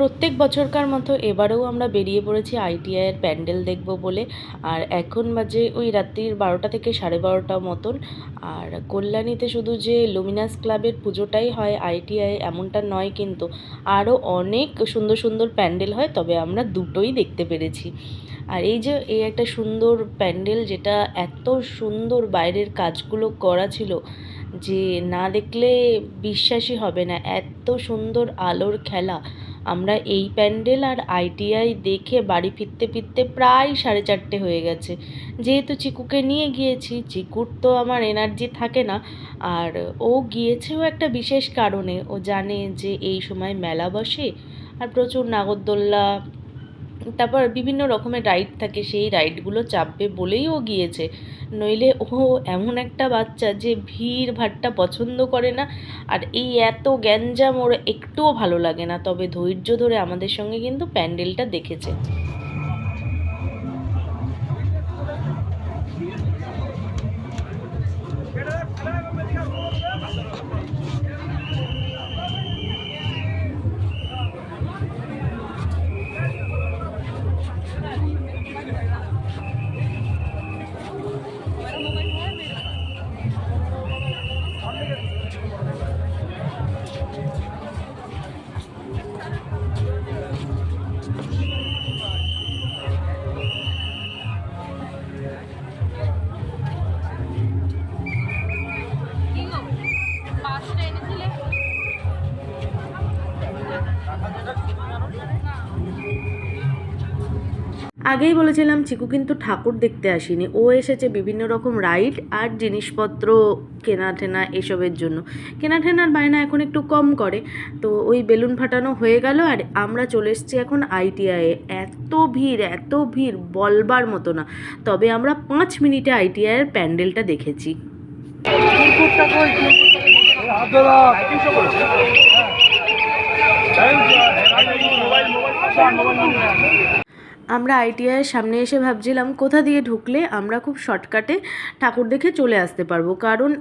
প্রত্যেক বছরকার মতো এবারেও আমরা বেরিয়ে পড়েছি আইটিআইয়ের প্যান্ডেল দেখব বলে। আর এখন বাজে ওই রাত্রির 12টা থেকে 12:30 মতন। আর কল্যাণীতে শুধু যে লুমিনাস ক্লাবের পুজোটাই হয় আইটিআই এমনটা নয়, কিন্তু আরও অনেক সুন্দর সুন্দর প্যান্ডেল হয়, তবে আমরা দুটোই দেখতে পেরেছি। আর এই একটা সুন্দর প্যান্ডেল, যেটা এত সুন্দর বাইরের কাজগুলো করা ছিল যে না দেখলে বিশ্বাসই হবে না, এত সুন্দর আলোর খেলা। আমরা এই প্যান্ডেল আর আইটিআই দেখে বাড়ি ফিরতে ফিরতে প্রায় 4:30 হয়ে গেছে। যেহেতু চিকুকে নিয়ে গিয়েছি, চিকুর তো আমার এনার্জি থাকে না, আর ও গিয়েছেও একটা বিশেষ কারণে। ও জানে যে এই সময় মেলা বসে আর প্রচুর নাগরদোল্লা, তারপর বিভিন্ন রকমের রাইড থাকে, সেই রাইডগুলো চাপবে বলেই ও গিয়েছে। নইলে ও এমন একটা বাচ্চা যে ভিড় ভাট্টা পছন্দ করে না, আর এই এত গ্যাঞ্জাম ওর একটুও ভালো লাগে না। তবে ধৈর্য ধরে আমাদের সঙ্গে কিন্তু প্যান্ডেলটা দেখেছে। আগেই বলেছিলাম চিকু কিন্তু ঠাকুর দেখতে আসেনি, ও এসেছে বিভিন্ন রকম রাইড আর জিনিসপত্র কেনা টেনা এসবের জন্য। কেনা টেনার বায়না এখন একটু কম করে। তো ওই বেলুন ফাটানো হয়ে গেল আর আমরা চলে এসেছি এখন আইটিআইয়ে। এত ভিড় বলবার মতো না। তবে আমরা 5 মিনিটে আইটিআইয়ের প্যান্ডেলটা দেখেছি। আমরা আইটিআইয়ের সামনে এসে ভাবছিলাম কোথা দিয়ে ঢুকলে আমরা খুব শর্টকাটে ঠাকুর দেখে চলে আসতে পারবো, কারণ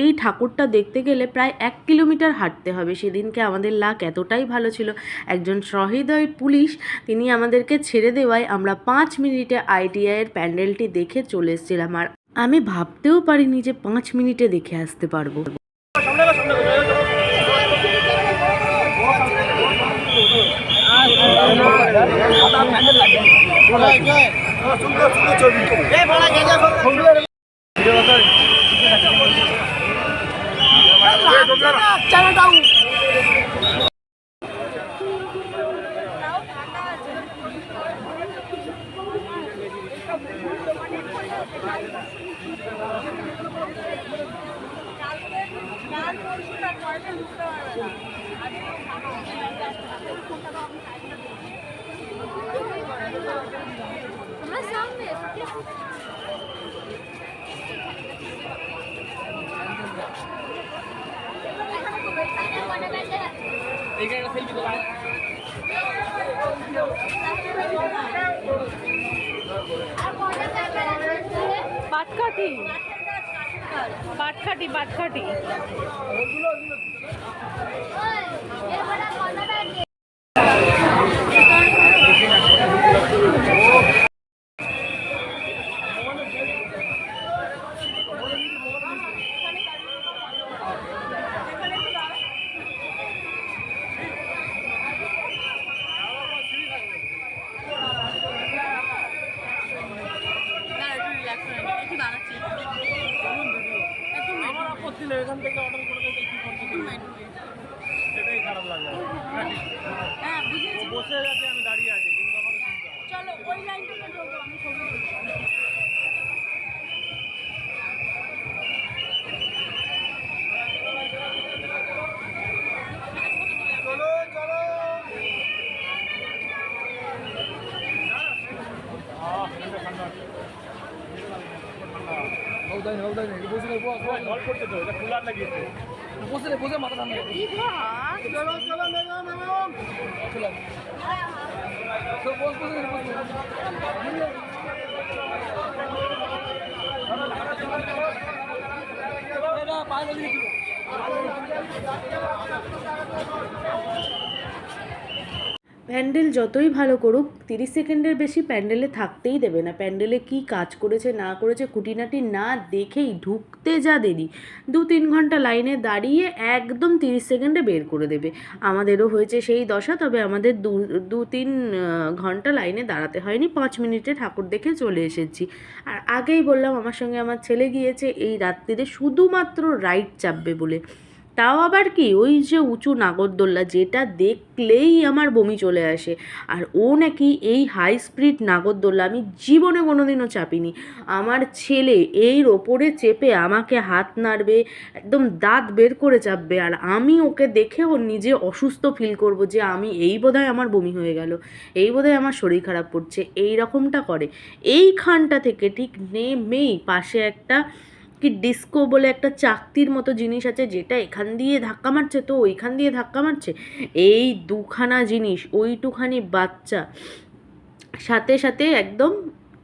এই ঠাকুরটা দেখতে গেলে প্রায় 1 কিলোমিটার হাঁটতে হবে। সেদিনকে আমাদের লাক এতটাই ভালো ছিল, একজন সহৃদয় পুলিশ তিনি আমাদেরকে ছেড়ে দেওয়ায় আমরা 5 মিনিটে আইটিআইয়ের প্যান্ডেলটি দেখে চলে এসেছিলাম। আর আমি ভাবতেও পারিনি যে 5 মিনিটে দেখে আসতে পারবো। বাটখাটি এখান থেকে অর্ডার করে দিতে কি করতে সেটাই খারাপ লাগে। হ্যাঁ বুঝেছি, বসে গেছে, আমি দাঁড়িয়ে আছি, কিন্তু আমাকে শুনতে হবে। চলো ওই লাইনটাতে ঢোকো, আমি ছবি জল করতে তো এটা কুলার লাগিয়েছে, বসে মাথা ঠান্ডা প্যান্ডেল যতই ভালো করুক 30 সেকেন্ডের বেশি প্যান্ডেলে থাকতেই দেবে না। প্যান্ডেলে কি কাজ করেছে না করেছে খুঁটিনাটি না দেখেই ঢুকতে যা দেরি, 2-3 ঘন্টা লাইনে দাঁড়িয়ে একদম 30 সেকেন্ডে বের করে দেবে। আমাদেরও হয়েছে সেই দশা, তবে আমাদের 2-3 ঘন্টা লাইনে দাঁড়াতে হয়নি, 5 মিনিটে ঠাকুর দেখে চলে এসেছি। আর আগেই বললাম আমার সঙ্গে আমার ছেলে গিয়েছে এই রাত্রিরে শুধুমাত্র রাইড চাপবে বলে। তাও আবার কি ওই যে উঁচু নাগরদোল্লা, যেটা দেখলেই আমার বমি চলে আসে। আর ও নাকি এই হাই স্পিড নাগরদোল্লা আমি জীবনে কোনোদিনও চাপিনি। আমার ছেলে এর ওপরে চেপে আমাকে হাত নাড়বে, একদম দাঁত বের করে চাপবে, আর আমি ওকে দেখে ও নিজে অসুস্থ ফিল করব যে আমি এই বোধহয় আমার বমি হয়ে গেল, এই বোধহয় আমার শরীর খারাপ করছে, এই রকমটা করে। এইখানটা থেকে ঠিক নেমেই পাশে একটা কি ডিস্কো বলে একটা চাকতির মতো জিনিস আছে, যেটা এখান দিয়ে ধাক্কা মারছে তো ওইখান দিয়ে ধাক্কা মারছে, এই দুখানা জিনিস ওইটুখানি বাচ্চা সাথে সাথে একদম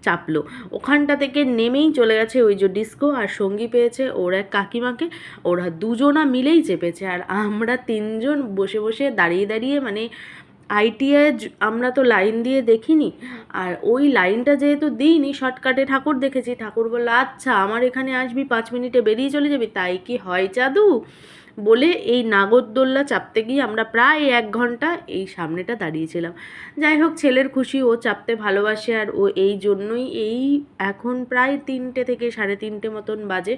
চাপলো। ওখানটা থেকে নেমেই চলে গেছে ওই যে ডিস্কো, আর সঙ্গী পেয়েছে ওর এক কাকিমাকে, ওরা দুজনা মিলেই চেপেছে। আর আমরা তিনজন বসে বসে দাঁড়িয়ে দাঁড়িয়ে মানে আইটিআই আমরা তো লাইন দিয়ে দেখিনি, আর ওই লাইনটা যেহেতু দিইনি শর্টকাটে ঠাকুর দেখেছি, ঠাকুর বললো আচ্ছা আমার এখানে আসবি 5 মিনিটে বেরিয়ে চলে যাবি, তাই কি হয় চাদু বলে এই নাগরদোল্লা চাপতে গিয়ে আমরা প্রায় 1 ঘন্টা এই সামনেটা দাঁড়িয়েছিলাম। যাই হোক, ছেলের খুশি, ও চাপতে ভালোবাসে, আর ও এই জন্যই এই এখন প্রায় 3টে থেকে 3:30 মতন বাজে,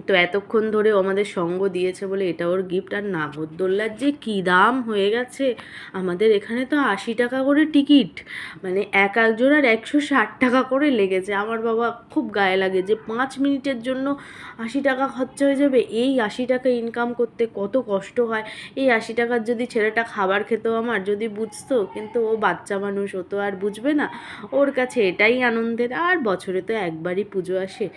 তো এতক্ষণ ধরে ও আমাদের সঙ্গ দিয়েছে বলে এটা ওর গিফট। আর নাগরদোল্লার যে কী দাম হয়ে গেছে, আমাদের এখানে তো 80 টাকা করে টিকিট, মানে এক একজনের 160 টাকা করে লেগেছে। আমার বাবা খুব গায়ে লাগে যে 5 মিনিটের জন্য 80 টাকা খরচা হয়ে যাবে। এই 80 টাকা ইনকাম করতে কত কষ্ট হয়, এই 80 টাকার যদি ছেলেটা খাবার খেত আমার, যদি বুঝতো, কিন্তু ও বাচ্চা মানুষ, ও তো আর বুঝবে না, ওর কাছে এটাই আনন্দের। আর বছরে তো একবারই পুজো আসে।